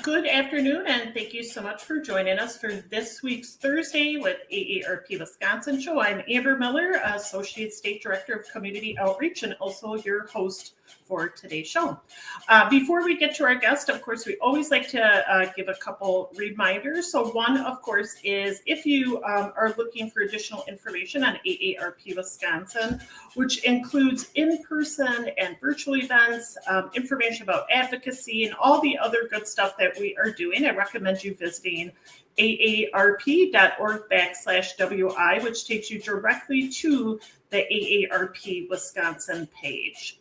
Good afternoon, and thank you so much for joining us for this week's Thursday with AARP Wisconsin Show. I'm Amber Miller, Associate State Director of Community Outreach, and also your host for today's show. Before we get to our guest, of course, we always like to give a couple reminders. So one, of course, is if you are looking for additional information on AARP Wisconsin, which includes in-person and virtual events, information about advocacy, and all the other good stuff that we are doing, I recommend you visiting aarp.org/WI, which takes you directly to the AARP Wisconsin page.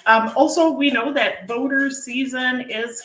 Also, we know that voter season is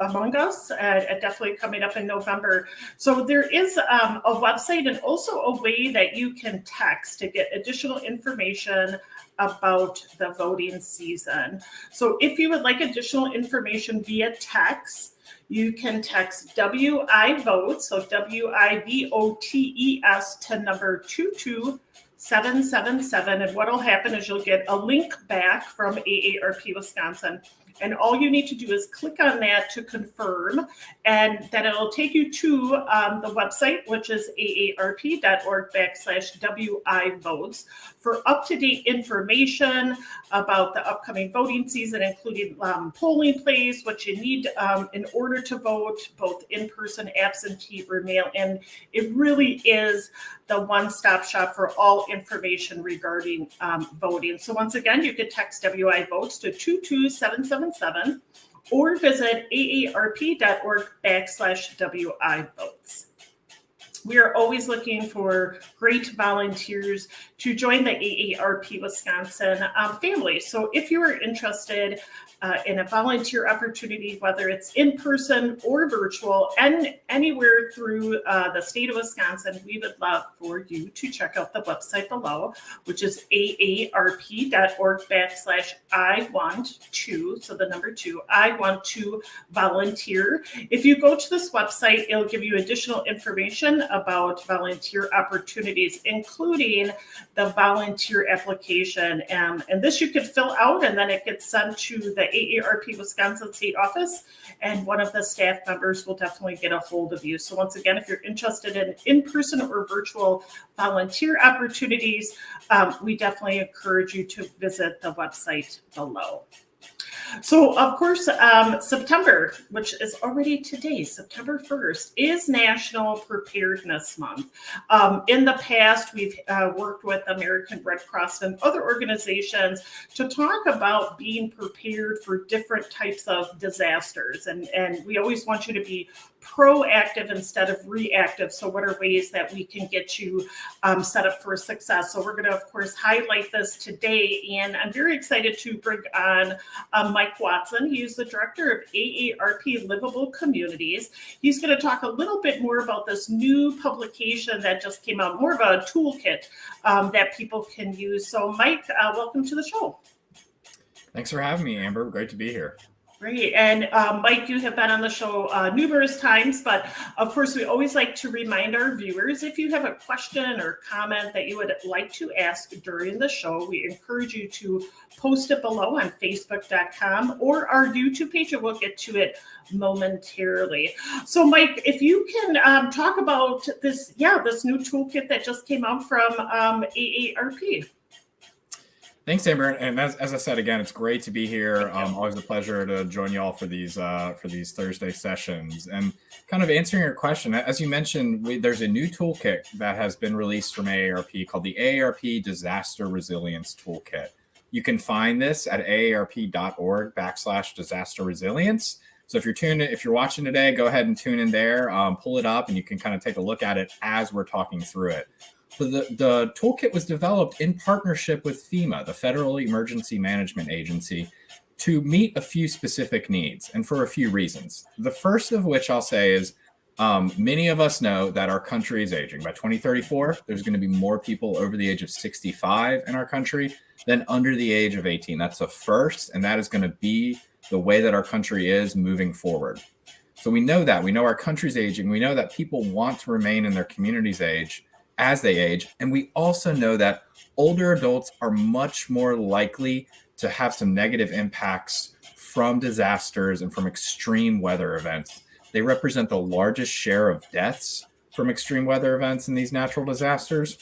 among us, definitely coming up in November. So there is a website and also a way that you can text to get additional information about the voting season. So if you would like additional information via text, you can text WI vote, so WIVOTES to number 22777, and what will happen is you'll get a link back from AARP Wisconsin, and all you need to do is click on that to confirm, and then it'll take you to the website, which is aarp.org/WI votes, for up-to-date information about the upcoming voting season, including polling place, what you need in order to vote, both in-person, absentee, or mail-in. It really is the one-stop shop for all information regarding voting. So once again, you could text WI votes to 22777 or visit aarp.org/WI votes. We are always looking for great volunteers to join the AARP Wisconsin family. So if you are interested in a volunteer opportunity, whether it's in person or virtual, and anywhere through the state of Wisconsin, we would love for you to check out the website below, which is aarp.org/I-want-to, so the number 2, I want to volunteer. If you go to this website, it'll give you additional information about volunteer opportunities, including the volunteer application. And this you could fill out, and then it gets sent to the AARP Wisconsin State Office, and one of the staff members will definitely get a hold of you. So once again, if you're interested in in-person or virtual volunteer opportunities, we definitely encourage you to visit the website below. So, of course, September, which is already today, September 1st, is National Preparedness Month. In the past, we've worked with American Red Cross and other organizations to talk about being prepared for different types of disasters. And we always want you to be proactive instead of reactive. So what are ways that we can get you set up for success? So we're going to, of course, highlight this today. And I'm very excited to bring on Mike Watson. He's the director of AARP Livable Communities. He's going to talk a little bit more about this new publication that just came out, more of a toolkit that people can use. So Mike, welcome to the show. Thanks for having me, Amber. Great to be here. Great. And Mike, you have been on the show numerous times, but of course, we always like to remind our viewers, if you have a question or comment that you would like to ask during the show, we encourage you to post it below on facebook.com or our YouTube page, and we'll get to it momentarily. So Mike, if you can talk about this new toolkit that just came out from AARP. Thanks, Amber. And as I said, again, it's great to be here. Always a pleasure to join you all for these Thursday sessions. And kind of answering your question, as you mentioned, there's a new toolkit that has been released from AARP called the AARP Disaster Resilience Tool Kit. You can find this at aarp.org/disaster resilience. So if you're watching today, go ahead and tune in there, pull it up, and you can kind of take a look at it as we're talking through it. So the toolkit was developed in partnership with FEMA, the Federal Emergency Management Agency, to meet a few specific needs, and for a few reasons. The first of which I'll say is many of us know that our country is aging. By 2034, there's going to be more people over the age of 65 in our country than under the age of 18. That's a first, and that is going to be the way that our country is moving forward. So we know that. We know our country's aging. We know that people want to remain in their community's age as they age. And we also know that older adults are much more likely to have some negative impacts from disasters and from extreme weather events. They represent the largest share of deaths from extreme weather events and these natural disasters.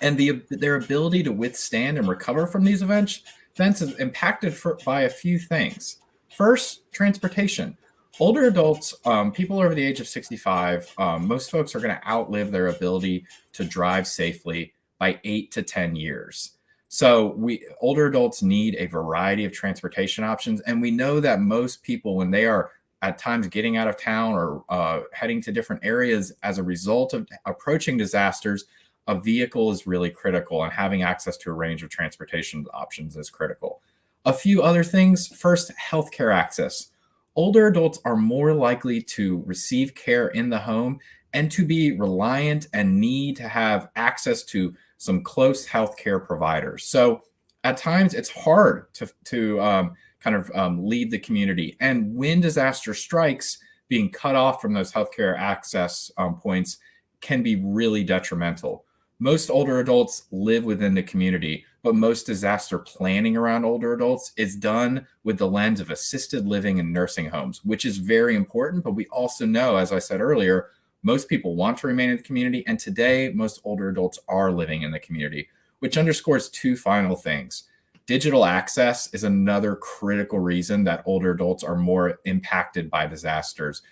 And their ability to withstand and recover from these events is impacted by a few things. First, transportation. Older adults, people over the age of 65, most folks are going to outlive their ability to drive safely by 8 to 10 years. So older adults need a variety of transportation options. And we know that most people, when they are at times getting out of town or heading to different areas as a result of approaching disasters, a vehicle is really critical, and having access to a range of transportation options is critical. A few other things. First, healthcare access. Older adults are more likely to receive care in the home and to be reliant and need to have access to some close healthcare providers. So at times it's hard to lead the community. And when disaster strikes, being cut off from those healthcare access points can be really detrimental. Most older adults live within the community, but most disaster planning around older adults is done with the lens of assisted living and nursing homes, which is very important. But we also know, as I said earlier, most people want to remain in the community. And today, most older adults are living in the community, which underscores two final things. Digital access is another critical reason that older adults are more impacted by disasters.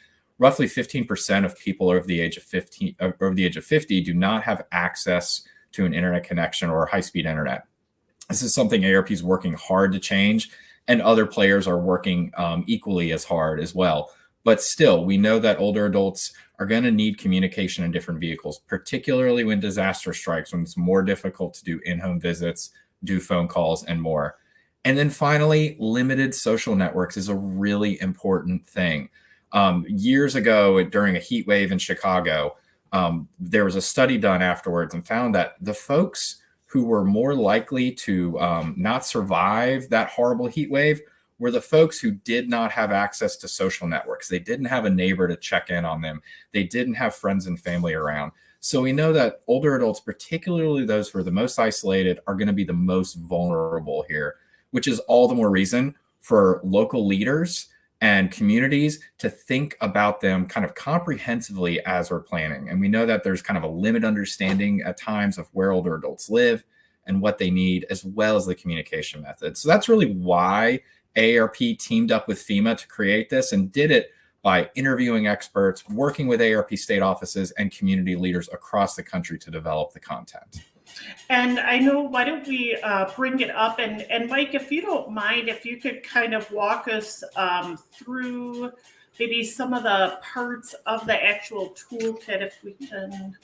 Roughly 15% of people over the age of 50 do not have access to an internet connection or high-speed internet. This is something AARP is working hard to change, and other players are working equally as hard as well. But still, we know that older adults are going to need communication in different vehicles, particularly when disaster strikes, when it's more difficult to do in-home visits, do phone calls, and more. And then finally, limited social networks is a really important thing. Years ago, during a heat wave in Chicago, there was a study done afterwards and found that the folks who were more likely to not survive that horrible heat wave were the folks who did not have access to social networks. They didn't have a neighbor to check in on them. They didn't have friends and family around. So we know that older adults, particularly those who are the most isolated, are going to be the most vulnerable here, which is all the more reason for local leaders and communities to think about them kind of comprehensively as we're planning. And we know that there's kind of a limited understanding at times of where older adults live and what they need, as well as the communication methods. So that's really why AARP teamed up with FEMA to create this, and did it by interviewing experts, working with AARP state offices and community leaders across the country to develop the content. And I know, why don't we bring it up? And Mike, if you don't mind, if you could kind of walk us through maybe some of the parts of the actual toolkit, if we can,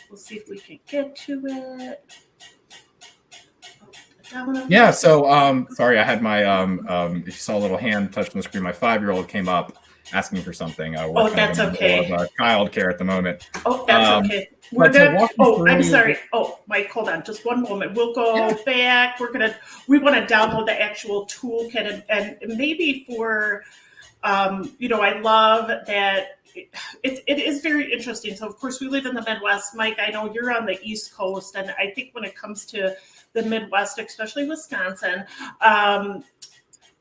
we'll see if we can get to it. Yeah, so sorry, I had my, if you saw a little hand touching the screen, my 5-year-old came up asking for something. Oh, that's okay. Child care at the moment. Oh, that's okay. We're gonna. Oh, I'm sorry. Oh, Mike, hold on, just one moment. We'll go back. We want to download the actual toolkit, and maybe for, I love that. It is very interesting. So, of course, we live in the Midwest. Mike, I know you're on the East Coast, and I think when it comes to the Midwest, especially Wisconsin,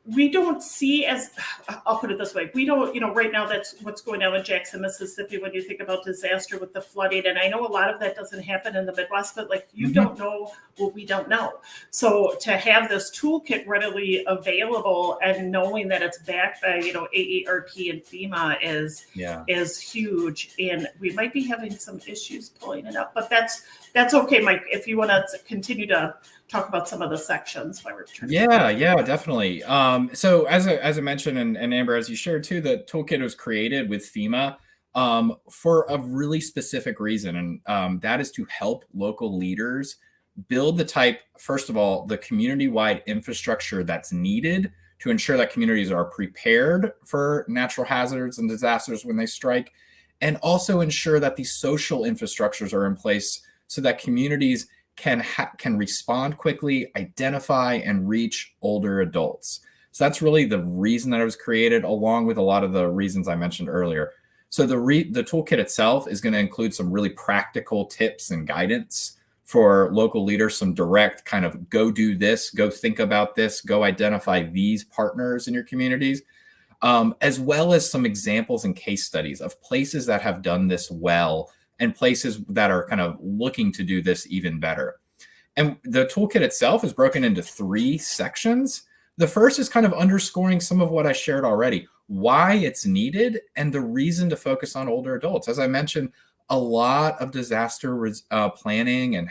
we don't see as, I'll put it this way, we don't, right now that's what's going on in Jackson, Mississippi, when you think about disaster with the flooding. And I know a lot of that doesn't happen in the Midwest, but you don't know what we don't know. So to have this toolkit readily available and knowing that it's backed by, AARP and FEMA is huge. And we might be having some issues pulling it up, but that's okay, Mike, if you want to continue to talk about some of the sections while we're turning. Yeah, definitely. So as I mentioned, and Amber, as you shared too, the toolkit was created with FEMA for a really specific reason, and that is to help local leaders build first of all, the community-wide infrastructure that's needed to ensure that communities are prepared for natural hazards and disasters when they strike, and also ensure that these social infrastructures are in place so that communities can respond quickly, identify, and reach older adults. So that's really the reason that it was created, along with a lot of the reasons I mentioned earlier. So the toolkit itself is going to include some really practical tips and guidance for local leaders some direct kind of go do this, go think about this, go identify these partners in your communities, as well as some examples and case studies of places that have done this well and places that are kind of looking to do this even better. And the toolkit itself is broken into 3 sections. The first is kind of underscoring some of what I shared already, why it's needed and the reason to focus on older adults. As I mentioned, a lot of disaster planning and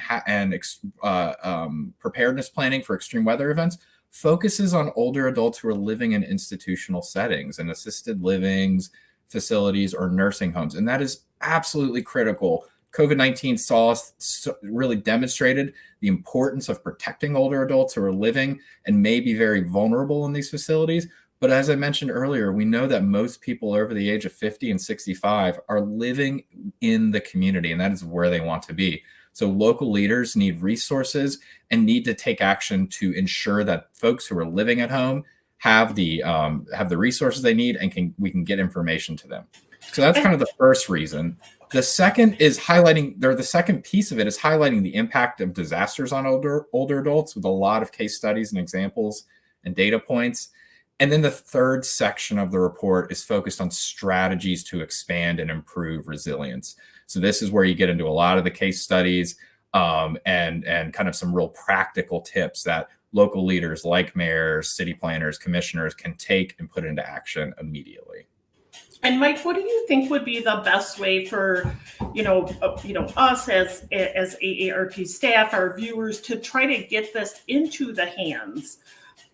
preparedness planning for extreme weather events focuses on older adults who are living in institutional settings and assisted livings, facilities, or nursing homes. And that is absolutely critical. COVID-19 really demonstrated the importance of protecting older adults who are living and may be very vulnerable in these facilities. But as I mentioned earlier, we know that most people over the age of 50 and 65 are living in the community, and that is where they want to be. So local leaders need resources and need to take action to ensure that folks who are living at home have the resources they need and we can get information to them. So that's kind of the first reason. The second is the second piece of it is highlighting the impact of disasters on older adults with a lot of case studies and examples and data points. And then the third section of the report is focused on strategies to expand and improve resilience. So this is where you get into a lot of the case studies and kind of some real practical tips that local leaders like mayors, city planners, commissioners can take and put into action immediately. And Mike, what do you think would be the best way for, us as AARP staff, our viewers, to try to get this into the hands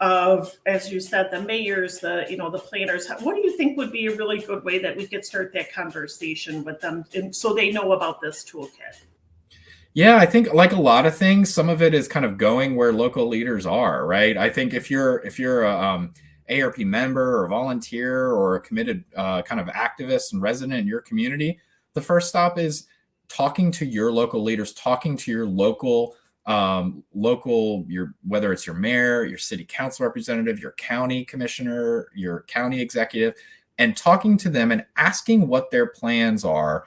of, as you said, the mayors, the planners? What do you think would be a really good way that we could start that conversation with them, and so they know about this toolkit? Yeah, I think like a lot of things, some of it is kind of going where local leaders are, right? I think if you're a AARP member or volunteer or a committed kind of activist and resident in your community, the first stop is talking to your local leaders, talking to your whether it's your mayor, your city council representative, your county commissioner, your county executive, and talking to them and asking what their plans are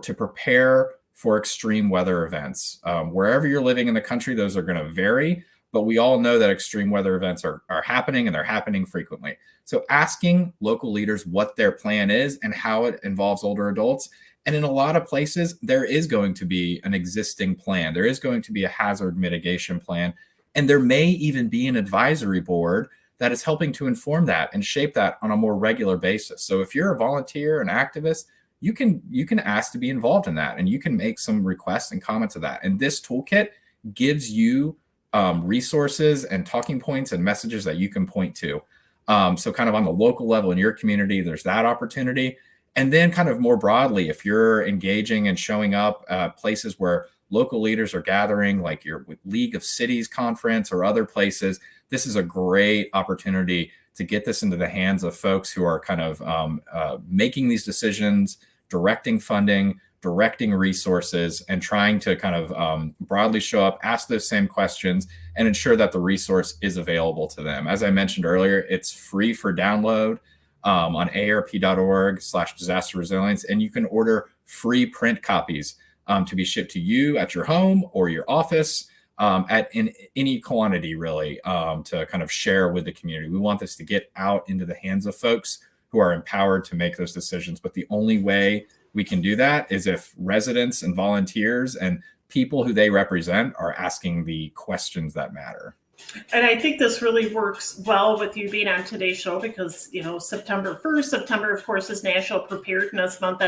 to prepare for extreme weather events. Wherever you're living in the country, those are going to vary. But we all know that extreme weather events are happening, and they're happening frequently. So asking local leaders what their plan is and how it involves older adults. And in a lot of places, there is going to be an existing plan. There is going to be a hazard mitigation plan. And there may even be an advisory board that is helping to inform that and shape that on a more regular basis. So if you're a volunteer, an activist, you can ask to be involved in that, and you can make some requests and comments of that. And this toolkit gives you resources and talking points and messages that you can point to. So kind of on the local level in your community, there's that opportunity. And then kind of more broadly, if you're engaging and showing up places where local leaders are gathering, like your League of Cities conference or other places, this is a great opportunity to get this into the hands of folks who are kind of making these decisions, directing funding, directing resources, and trying to kind of broadly show up, ask those same questions, and ensure that the resource is available to them. As I mentioned earlier, it's free for download on aarp.org/disaster resilience, and you can order free print copies to be shipped to you at your home or your office in any quantity, really, to kind of share with the community. We want this to get out into the hands of folks who are empowered to make those decisions. But the only way we can do that is if residents and volunteers and people who they represent are asking the questions that matter. And I think this really works well with you being on today's show because, September 1st, of course, is National Preparedness Month.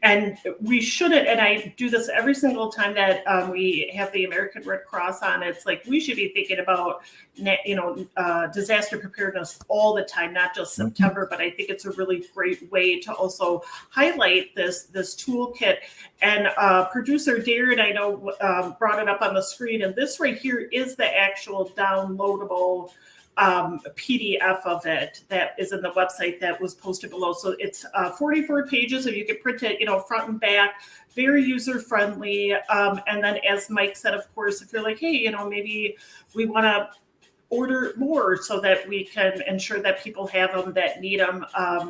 And we shouldn't, and I do this every single time that we have the American Red Cross on, it's like we should be thinking about, disaster preparedness all the time, not just September, but I think it's a really great way to also highlight this toolkit. And producer Darren, I know, brought it up on the screen, and this right here is the actual downloadable PDF of it that is in the website that was posted below. So it's 44 pages, so you can print it, front and back, very user friendly. And then, as Mike said, of course, if you're like, hey, maybe we want to order more so that we can ensure that people have them that need them.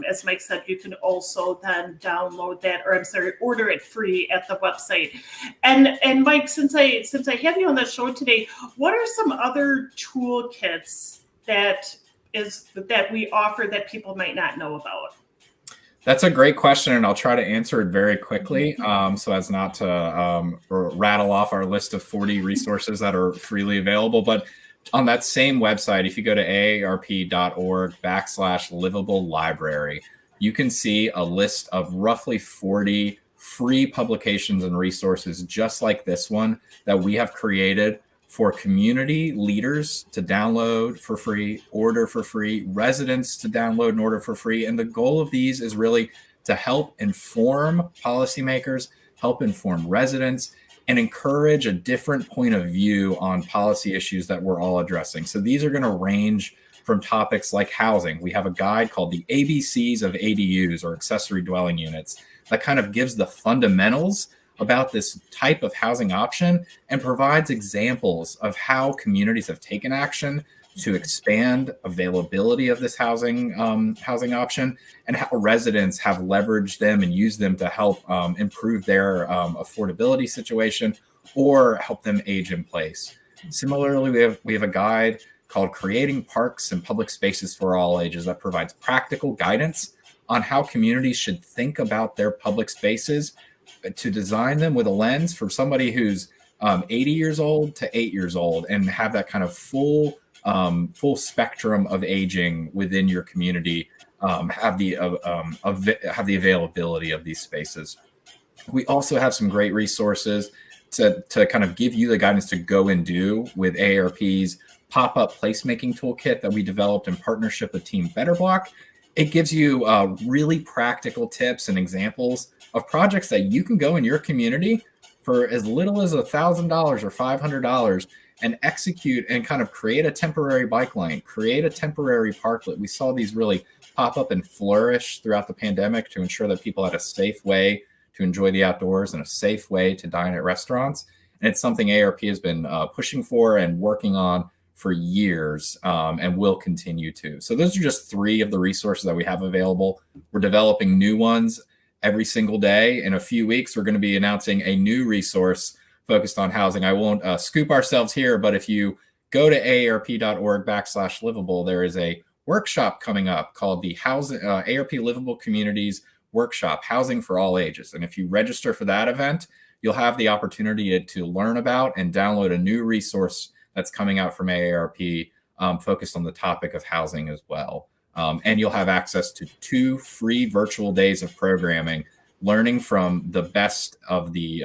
As Mike said, you can also then download that, or I'm sorry, order it free at the website. And Mike, since I have you on the show today, what are some other toolkits that we offer that people might not know about? That's a great question, and I'll try to answer it very quickly so as not to rattle off our list of 40 resources that are freely available. But on that same website, if you go to aarp.org/livable library, you can see a list of roughly 40 free publications and resources just like this one that we have created for community leaders to download for free, order for free, residents to download and order for free. And the goal of these is really to help inform policymakers, help inform residents, and encourage a different point of view on policy issues that we're all addressing. So these are going to range from topics like housing. We have a guide called the ABCs of ADUs, or accessory dwelling units, that kind of gives the fundamentals about this type of housing option and provides examples of how communities have taken action to expand availability of this housing option, and how residents have leveraged them and used them to help improve their affordability situation or help them age in place. Similarly, we have a guide called Creating Parks and Public Spaces for All Ages that provides practical guidance on how communities should think about their public spaces to design them with a lens for somebody who's 80 years old to 8 years old, and have that kind of full spectrum of aging within your community, have the availability of these spaces. We also have some great resources to kind of give you the guidance to go and do with AARP's pop-up placemaking toolkit that we developed in partnership with Team Better Block. It gives you really practical tips and examples of projects that you can go in your community for as little as $1,000 or $500 and execute and kind of create a temporary bike lane, create a temporary parklet. We saw these really pop up and flourish throughout the pandemic to ensure that people had a safe way to enjoy the outdoors and a safe way to dine at restaurants. And it's something AARP has been pushing for and working on for years, and will continue to. So those are just 3 of the resources that we have available. We're developing new ones every single day. In a few weeks, we're going to be announcing a new resource focused on housing. I won't scoop ourselves here, but if you go to aarp.org/livable, there is a workshop coming up called the AARP Livable Communities Workshop, Housing for All Ages. And if you register for that event, you'll have the opportunity to learn about and download a new resource that's coming out from AARP focused on the topic of housing as well. And you'll have access to 2 free virtual days of programming, learning from the best of the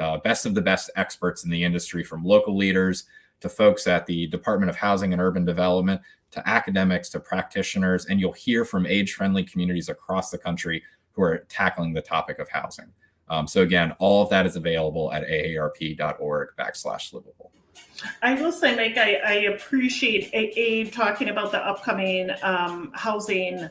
best experts in the industry, from local leaders to folks at the Department of Housing and Urban Development, to academics, to practitioners. And you'll hear from age-friendly communities across the country who are tackling the topic of housing. So again, all of that is available at aarp.org/livable. I will say, Mike, I appreciate Abe talking about the upcoming housing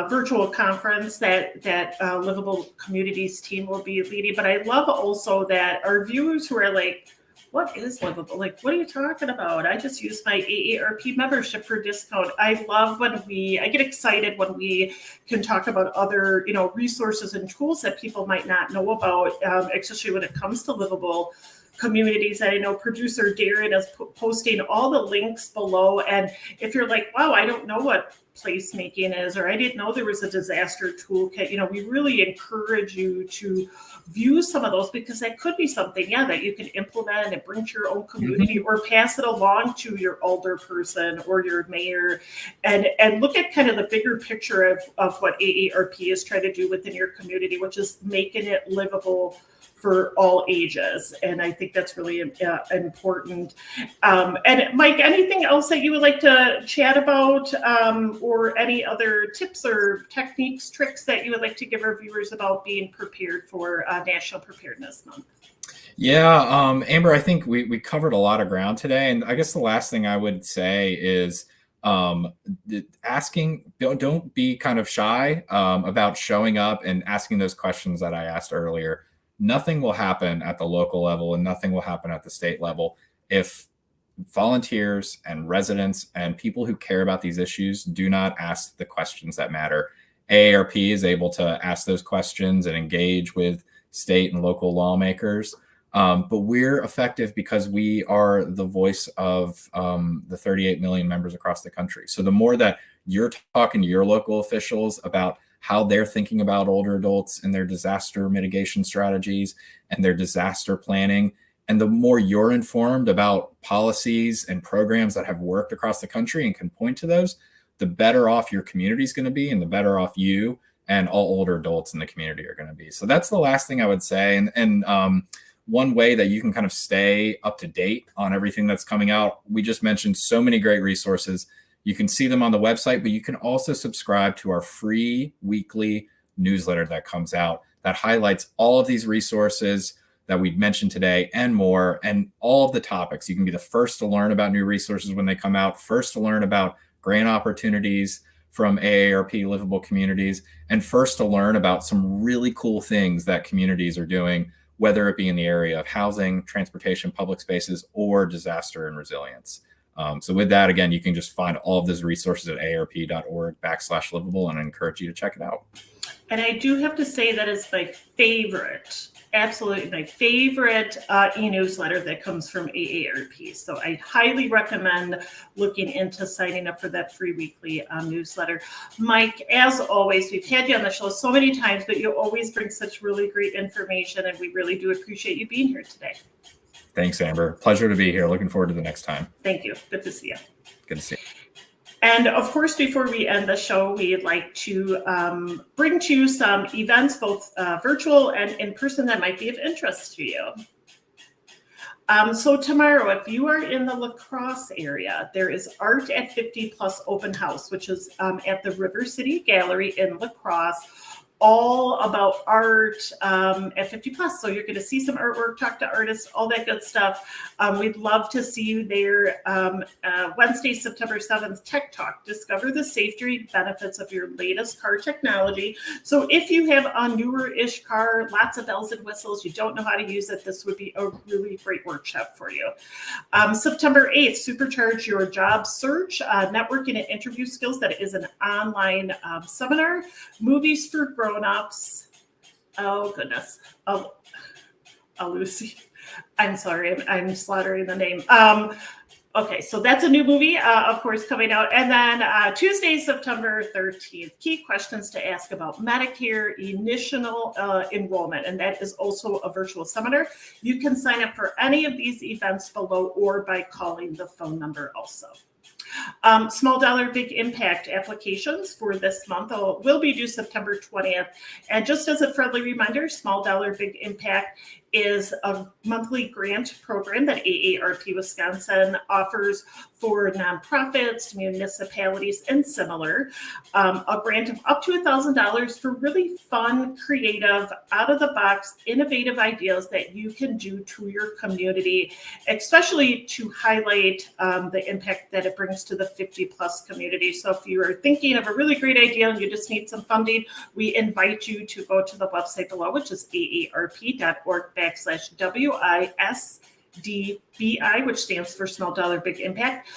virtual conference that Livable Communities team will be leading. But I love also that our viewers who are like, what is Livable? Like, what are you talking about? I just use my AARP membership for discount. I love I get excited when we can talk about other, resources and tools that people might not know about, especially when it comes to Livable Communities. I know producer Darren is posting all the links below. And if you're like, wow, I don't know what placemaking is, or I didn't know there was a disaster toolkit, we really encourage you to view some of those, because that could be something, that you can implement and bring to your own community, or pass it along to your older person or your mayor, and look at kind of the bigger picture of what AARP is trying to do within your community, which is making it livable for all ages. And I think that's really important. And Mike, anything else that you would like to chat about, or any other tips or techniques, tricks that you would like to give our viewers about being prepared for National Preparedness Month? Yeah, Amber, I think we covered a lot of ground today. And I guess the last thing I would say is asking, don't be kind of shy about showing up and asking those questions that I asked earlier. Nothing will happen at the local level and nothing will happen at the state level if volunteers and residents and people who care about these issues do not ask the questions that matter. AARP is able to ask those questions and engage with state and local lawmakers. But we're effective because we are the voice of the 38 million members across the country. So the more that you're talking to your local officials about how they're thinking about older adults and their disaster mitigation strategies and their disaster planning, and the more you're informed about policies and programs that have worked across the country and can point to those, the better off your community is going to be, and the better off you and all older adults in the community are going to be. So that's the last thing I would say. And one way that you can kind of stay up to date on everything that's coming out, we just mentioned so many great resources. You can see them on the website, but you can also subscribe to our free weekly newsletter that comes out that highlights all of these resources that we've mentioned today and more, and all of the topics. You can be the first to learn about new resources when they come out, first to learn about grant opportunities from AARP Livable Communities, and first to learn about some really cool things that communities are doing, whether it be in the area of housing, transportation, public spaces, or disaster and resilience. So with that, again, you can just find all of those resources at aarp.org/livable, and I encourage you to check it out. And I do have to say that is my favorite, absolutely my favorite e-newsletter that comes from AARP. So I highly recommend looking into signing up for that free weekly newsletter. Mike, as always, we've had you on the show so many times, but you always bring such really great information, and we really do appreciate you being here today. Thanks, Amber. Pleasure to be here. Looking forward to the next time. Thank you. Good to see you. Good to see you. And of course, before we end the show, we'd like to bring to you some events, both virtual and in person, that might be of interest to you. So tomorrow, if you are in the La Crosse area, there is Art at 50 Plus Open House, which is at the River City Gallery in La Crosse, all about art at 50 plus. So you're going to see some artwork, talk to artists, all that good stuff. We'd love to see you there. Wednesday, September 7th, Tech Talk. Discover the safety benefits of your latest car technology. So if you have a newer-ish car, lots of bells and whistles, you don't know how to use it, this would be a really great workshop for you. September 8th, Supercharge Your Job Search, Networking and Interview Skills. That is an online seminar. Movies for grown-ups. Oh goodness. Oh, Lucy. I'm sorry, I'm slaughtering the name. Okay, so that's a new movie, of course, coming out. And then Tuesday, September 13th, key questions to ask about Medicare initial enrollment. And that is also a virtual seminar. You can sign up for any of these events below or by calling the phone number also. Small dollar, big impact applications for this month will be due September 20th. And just as a friendly reminder, small dollar, big impact is a monthly grant program that AARP Wisconsin offers for nonprofits, municipalities, and similar. A grant of up to $1,000 for really fun, creative, out-of-the-box, innovative ideas that you can do to your community, especially to highlight the impact that it brings to the 50-plus community. So if you are thinking of a really great idea and you just need some funding, we invite you to go to the website below, which is aarp.org/WISDBI, which stands for Small Dollar Big Impact,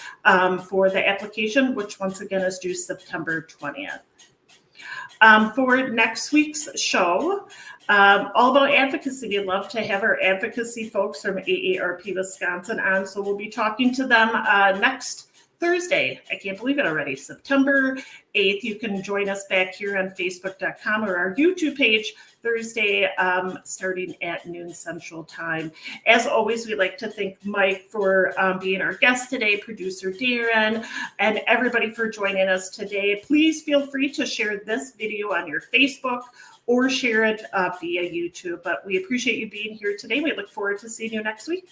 for the application, which once again is due September 20th. For next week's show, all about advocacy. We'd love to have our advocacy folks from AARP Wisconsin on, so we'll be talking to them next Thursday. I can't believe it already, September 8th. You can join us back here on Facebook.com or our YouTube page Thursday, starting at noon Central Time. As always, we'd like to thank Mike for being our guest today, producer Darren, and everybody for joining us today. Please feel free to share this video on your Facebook or share it via YouTube. But we appreciate you being here today. We look forward to seeing you next week.